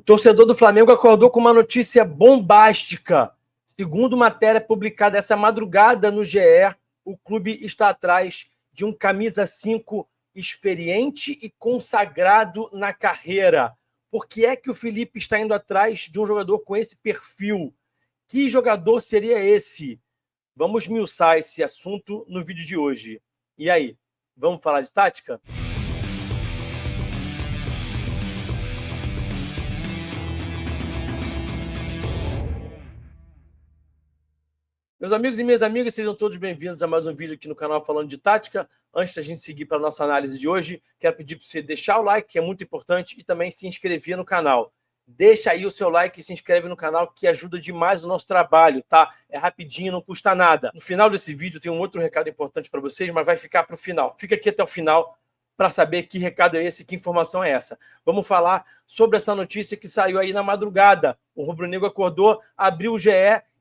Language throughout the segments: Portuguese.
torcedor do Flamengo acordou com uma notícia bombástica. Segundo matéria publicada essa madrugada no GE, o clube está atrás de um camisa 5 experiente e consagrado na carreira. Por que é que o Felipe está indo atrás de um jogador com esse perfil? Que jogador seria esse? Vamos esmiuçar esse assunto no vídeo de hoje. E aí, vamos falar de tática? Meus amigos e minhas amigas, sejam todos bem-vindos a mais um vídeo aqui no canal falando de tática. Antes da gente seguir para a nossa análise de hoje, quero pedir para você deixar o like, que é muito importante, e também se inscrever no canal. Deixa aí o seu like e se inscreve no canal, que ajuda demais o nosso trabalho, tá? É rapidinho, não custa nada. No final desse vídeo tem um outro recado importante para vocês, mas vai ficar para o final. Fica aqui até o final para saber que recado é esse, que informação é essa. Vamos falar sobre essa notícia que saiu aí na madrugada. O rubro-negro acordou, abriu o GE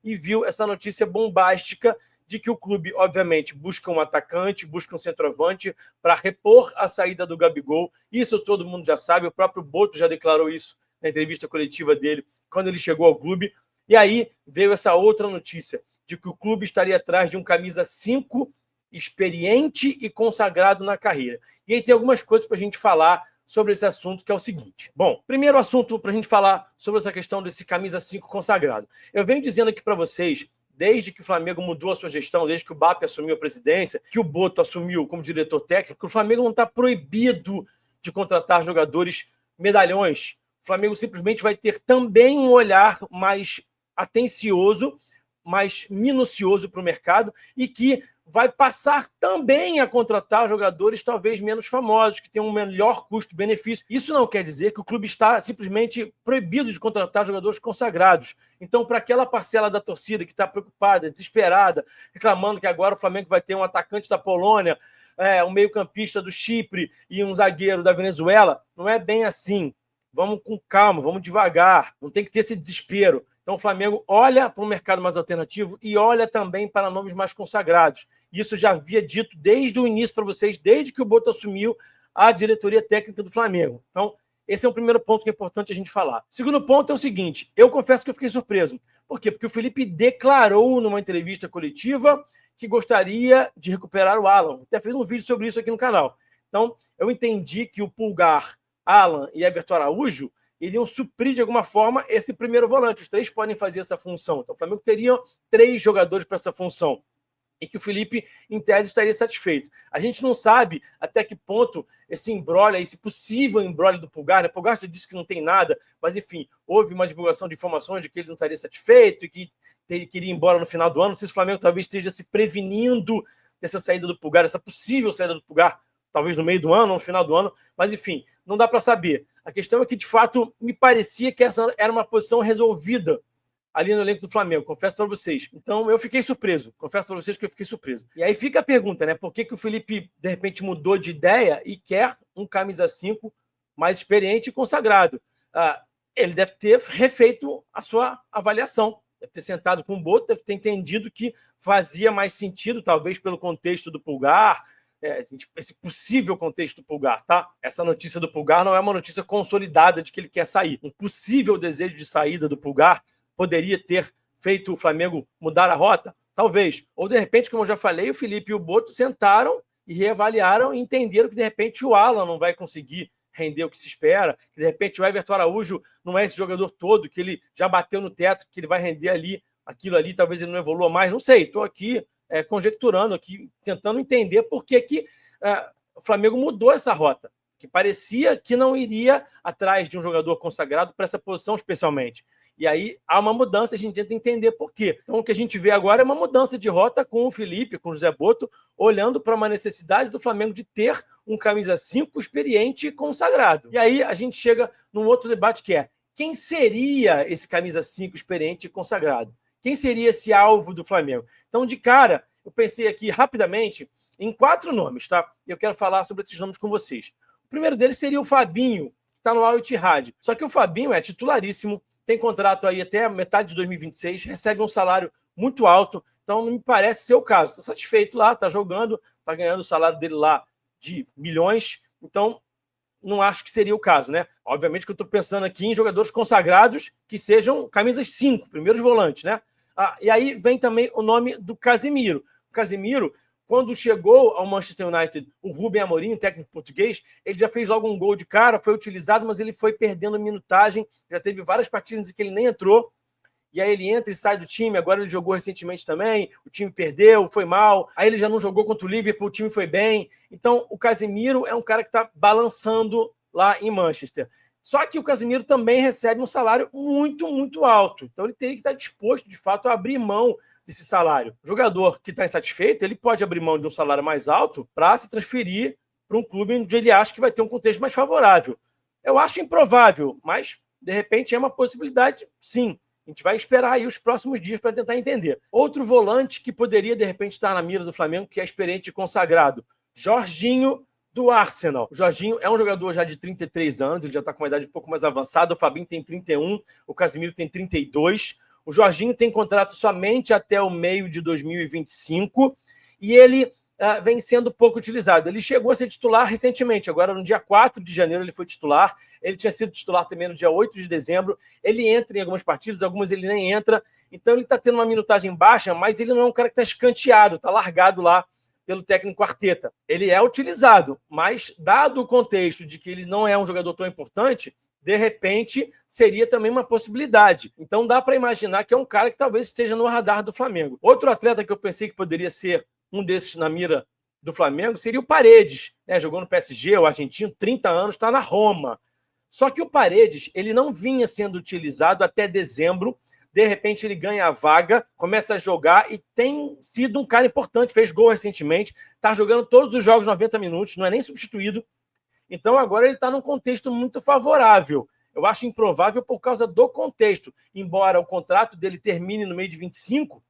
e viu essa notícia bombástica de que o clube, obviamente, busca um atacante, busca um centroavante para repor a saída do Gabigol. Isso todo mundo já sabe, o próprio Boto já declarou isso na entrevista coletiva dele quando ele chegou ao clube. E aí veio essa outra notícia de que o clube estaria atrás de um camisa 5 experiente e consagrado na carreira. E aí tem algumas coisas para a gente falar sobre esse assunto, que é o seguinte. Bom, primeiro assunto para a gente falar sobre essa questão desse camisa 5 consagrado. Eu venho dizendo aqui para vocês, desde que o Flamengo mudou a sua gestão, desde que o BAP assumiu a presidência, que o Boto assumiu como diretor técnico, o Flamengo não está proibido de contratar jogadores medalhões. O Flamengo simplesmente vai ter também um olhar mais atencioso, mais minucioso para o mercado e que vai passar também a contratar jogadores talvez menos famosos, que tenham um melhor custo-benefício. Isso não quer dizer que o clube está simplesmente proibido de contratar jogadores consagrados. Então, para aquela parcela da torcida que está preocupada, desesperada, reclamando que agora o Flamengo vai ter um atacante da Polônia, um meio-campista do Chipre e um zagueiro da Venezuela, não é bem assim. Vamos com calma, vamos devagar, não tem que ter esse desespero. Então o Flamengo olha para um mercado mais alternativo e olha também para nomes mais consagrados. Isso já havia dito desde o início para vocês, desde que o Boto assumiu a diretoria técnica do Flamengo. Então esse é o primeiro ponto que é importante a gente falar. O segundo ponto é o seguinte, eu confesso que eu fiquei surpreso. Por quê? Porque o Felipe declarou numa entrevista coletiva que gostaria de recuperar o Alan. Até fez um vídeo sobre isso aqui no canal. Então eu entendi que o Pulgar, Alan e Everton Araújo iriam suprir de alguma forma esse primeiro volante. Os três podem fazer essa função. Então o Flamengo teria 3 jogadores para essa função. E que o Felipe, em tese, estaria satisfeito. A gente não sabe até que ponto esse embrolho, esse possível embrolho do Pulgar, né? O Pulgar já disse que não tem nada, mas enfim, houve uma divulgação de informações de que ele não estaria satisfeito e que queria ir embora no final do ano. Não sei se o Flamengo talvez esteja se prevenindo dessa saída do Pulgar, essa possível saída do Pulgar, talvez no meio do ano ou no final do ano, mas enfim, não dá para saber. A questão é que, de fato, me parecia que essa era uma posição resolvida ali no elenco do Flamengo, confesso para vocês. Então, eu fiquei surpreso, confesso para vocês que eu fiquei surpreso. E aí fica a pergunta, né? Por que o Felipe, de repente, mudou de ideia e quer um camisa 5 mais experiente e consagrado? Ele deve ter refeito a sua avaliação, deve ter sentado com o Boto, deve ter entendido que fazia mais sentido, talvez pelo contexto do Pulgar, esse possível contexto do Pulgar, tá? Essa notícia do Pulgar não é uma notícia consolidada de que ele quer sair. Um possível desejo de saída do Pulgar poderia ter feito o Flamengo mudar a rota? Talvez. Ou, de repente, como eu já falei, o Felipe e o Boto sentaram e reavaliaram e entenderam que, de repente, o Alan não vai conseguir render o que se espera, que, de repente, o Everton Araújo não é esse jogador todo, que ele já bateu no teto, que ele vai render ali, aquilo ali, talvez ele não evolua mais. Não sei, estou aqui conjecturando aqui, tentando entender por que o Flamengo mudou essa rota, que parecia que não iria atrás de um jogador consagrado para essa posição especialmente. E aí há uma mudança, a gente tenta entender por quê. Então o que a gente vê agora é uma mudança de rota com o Felipe, com o José Boto, olhando para uma necessidade do Flamengo de ter um camisa 5 experiente e consagrado. E aí a gente chega num outro debate que é: quem seria esse camisa 5 experiente e consagrado? Quem seria esse alvo do Flamengo? Então, de cara, eu pensei aqui rapidamente em 4 nomes, tá? Eu quero falar sobre esses nomes com vocês. O primeiro deles seria o Fabinho, que está no Al Ittihad. Só que o Fabinho é titularíssimo, tem contrato aí até metade de 2026, recebe um salário muito alto, então não me parece ser o caso. Está satisfeito lá, está jogando, está ganhando o salário dele lá de milhões, então não acho que seria o caso, né? Obviamente que eu estou pensando aqui em jogadores consagrados que sejam camisas 5, primeiros volantes, né? E aí vem também o nome do Casemiro. O Casemiro, quando chegou ao Manchester United, o Rubem Amorim, técnico português, ele já fez logo um gol de cara, foi utilizado, mas ele foi perdendo minutagem, já teve várias partidas em que ele nem entrou, e aí ele entra e sai do time, agora ele jogou recentemente também, o time perdeu, foi mal, aí ele já não jogou contra o Liverpool, o time foi bem. Então o Casemiro é um cara que está balançando lá em Manchester. Só que o Casemiro também recebe um salário muito, muito alto. Então ele teria que estar disposto, de fato, a abrir mão desse salário. O jogador que está insatisfeito, ele pode abrir mão de um salário mais alto para se transferir para um clube onde ele acha que vai ter um contexto mais favorável. Eu acho improvável, mas de repente é uma possibilidade, sim. A gente vai esperar aí os próximos dias para tentar entender. Outro volante que poderia, de repente, estar na mira do Flamengo, que é experiente e consagrado, Jorginho, do Arsenal. O Jorginho é um jogador já de 33 anos, ele já está com uma idade um pouco mais avançada, o Fabinho tem 31, o Casemiro tem 32. O Jorginho tem contrato somente até o meio de 2025 e ele vem sendo pouco utilizado. Ele chegou a ser titular recentemente, agora no dia 4 de janeiro ele foi titular, ele tinha sido titular também no dia 8 de dezembro, ele entra em algumas partidas, algumas ele nem entra, então ele está tendo uma minutagem baixa, mas ele não é um cara que está escanteado, está largado lá pelo técnico Arteta. Ele é utilizado, mas dado o contexto de que ele não é um jogador tão importante, de repente seria também uma possibilidade. Então dá para imaginar que é um cara que talvez esteja no radar do Flamengo. Outro atleta que eu pensei que poderia ser um desses na mira do Flamengo seria o Paredes, né? Jogou no PSG, o argentino, 30 anos, está na Roma. Só que o Paredes, ele não vinha sendo utilizado até dezembro, de repente ele ganha a vaga, começa a jogar e tem sido um cara importante, fez gol recentemente, está jogando todos os jogos 90 minutos, não é nem substituído. Então agora ele está num contexto muito favorável. Eu acho improvável por causa do contexto. Embora o contrato dele termine no meio de 25,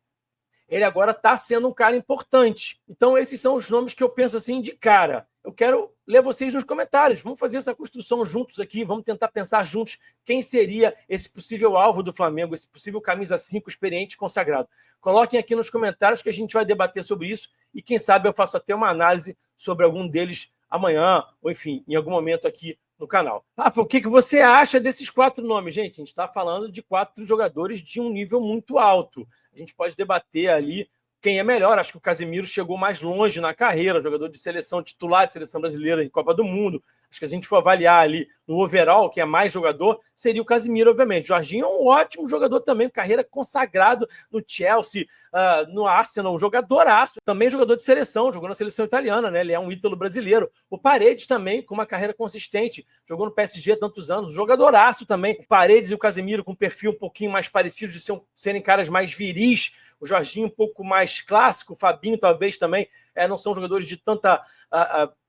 ele agora está sendo um cara importante. Então esses são os nomes que eu penso assim de cara. Eu quero ler vocês nos comentários. Vamos fazer essa construção juntos aqui, vamos tentar pensar juntos quem seria esse possível alvo do Flamengo, esse possível camisa 5 experiente consagrado. Coloquem aqui nos comentários que a gente vai debater sobre isso e quem sabe eu faço até uma análise sobre algum deles amanhã, ou enfim, em algum momento aqui no canal. Rafa, o que você acha desses 4 nomes? Gente, a gente está falando de 4 jogadores de um nível muito alto. A gente pode debater ali quem é melhor. Acho que o Casemiro chegou mais longe na carreira, jogador de seleção titular de seleção brasileira em Copa do Mundo. Acho que se a gente for avaliar ali no overall, quem é mais jogador, seria o Casemiro, obviamente. O Jorginho é um ótimo jogador também, carreira consagrado no Chelsea, no Arsenal, um jogadoraço. Também jogador de seleção, jogou na seleção italiana, né? Ele é um ítalo brasileiro. O Paredes também, com uma carreira consistente, jogou no PSG há tantos anos, jogadoraço também. O Paredes e o Casemiro com um perfil um pouquinho mais parecido, de serem caras mais viris. O Jorginho um pouco mais clássico, o Fabinho talvez também, não são jogadores de tanta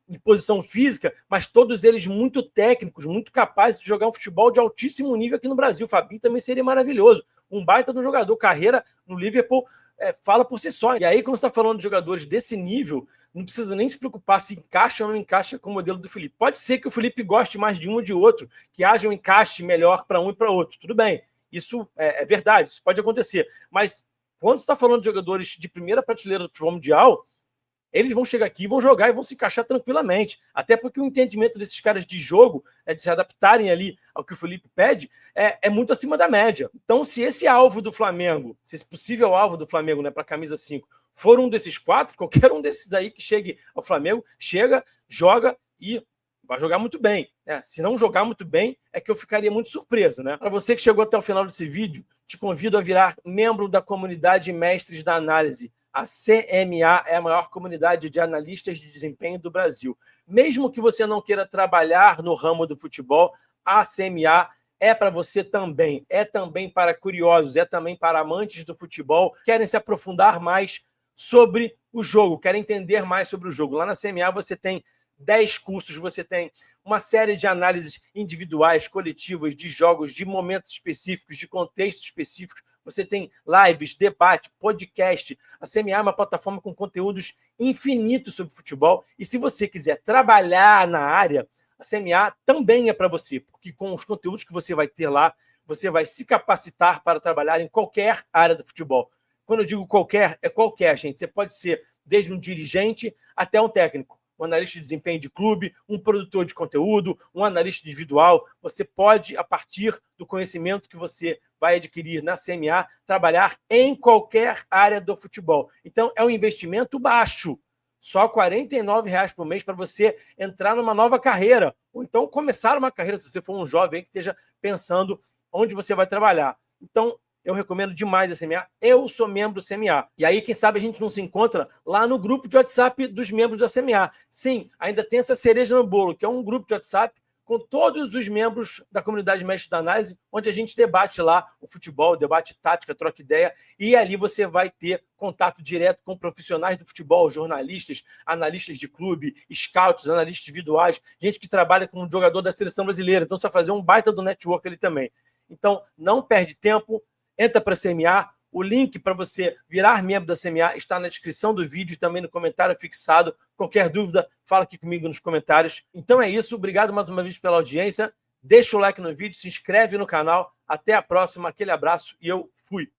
de posição física, mas todos eles muito técnicos, muito capazes de jogar um futebol de altíssimo nível aqui no Brasil. O Fabinho também seria maravilhoso, um baita do jogador, carreira no Liverpool fala por si só. E aí, quando você está falando de jogadores desse nível, não precisa nem se preocupar se encaixa ou não encaixa com o modelo do Felipe. Pode ser que o Felipe goste mais de um ou de outro, que haja um encaixe melhor para um e para outro, tudo bem, isso é verdade, isso pode acontecer, mas quando você está falando de jogadores de primeira prateleira do futebol mundial, eles vão chegar aqui, vão jogar e vão se encaixar tranquilamente. Até porque o entendimento desses caras de jogo, de se adaptarem ali ao que o Felipe pede, é muito acima da média. Então, se esse alvo do Flamengo, se esse possível alvo do Flamengo, né, para a camisa 5, for um desses 4, qualquer um desses aí que chegue ao Flamengo, chega, joga e vai jogar muito bem. Se não jogar muito bem, é que eu ficaria muito surpreso, né? Para você que chegou até o final desse vídeo, te convido a virar membro da comunidade Mestres da Análise. A CMA é a maior comunidade de analistas de desempenho do Brasil. Mesmo que você não queira trabalhar no ramo do futebol, a CMA é para você também. É também para curiosos, é também para amantes do futebol, querem se aprofundar mais sobre o jogo, querem entender mais sobre o jogo. Lá na CMA você tem 10 cursos, você tem uma série de análises individuais, coletivas, de jogos, de momentos específicos, de contextos específicos. Você tem lives, debate, podcast. A CMA é uma plataforma com conteúdos infinitos sobre futebol. E se você quiser trabalhar na área, a CMA também é para você, porque com os conteúdos que você vai ter lá, você vai se capacitar para trabalhar em qualquer área do futebol. Quando eu digo qualquer, é qualquer, gente. Você pode ser desde um dirigente até um técnico. um analista de desempenho de clube, um produtor de conteúdo, um analista individual. Você pode, a partir do conhecimento que você vai adquirir na CMA, trabalhar em qualquer área do futebol. Então, é um investimento baixo. Só R$ 49,00 por mês para você entrar numa nova carreira. Ou então começar uma carreira, se você for um jovem que esteja pensando onde você vai trabalhar. Então, eu recomendo demais a CMA. Eu sou membro do CMA. E aí, quem sabe a gente não se encontra lá no grupo de WhatsApp dos membros da CMA. Sim, ainda tem essa cereja no bolo, que é um grupo de WhatsApp com todos os membros da comunidade Mestre da Análise, onde a gente debate lá o futebol, debate tática, troca ideia, e ali você vai ter contato direto com profissionais do futebol, jornalistas, analistas de clube, scouts, analistas individuais, gente que trabalha com um jogador da seleção brasileira. Então, você vai fazer um baita do network ali também. Então, não perde tempo, entra para a CMA. O link para você virar membro da CMA está na descrição do vídeo e também no comentário fixado. Qualquer dúvida, fala aqui comigo nos comentários. Então é isso. Obrigado mais uma vez pela audiência. Deixa o like no vídeo, se inscreve no canal. Até a próxima. Aquele abraço e eu fui.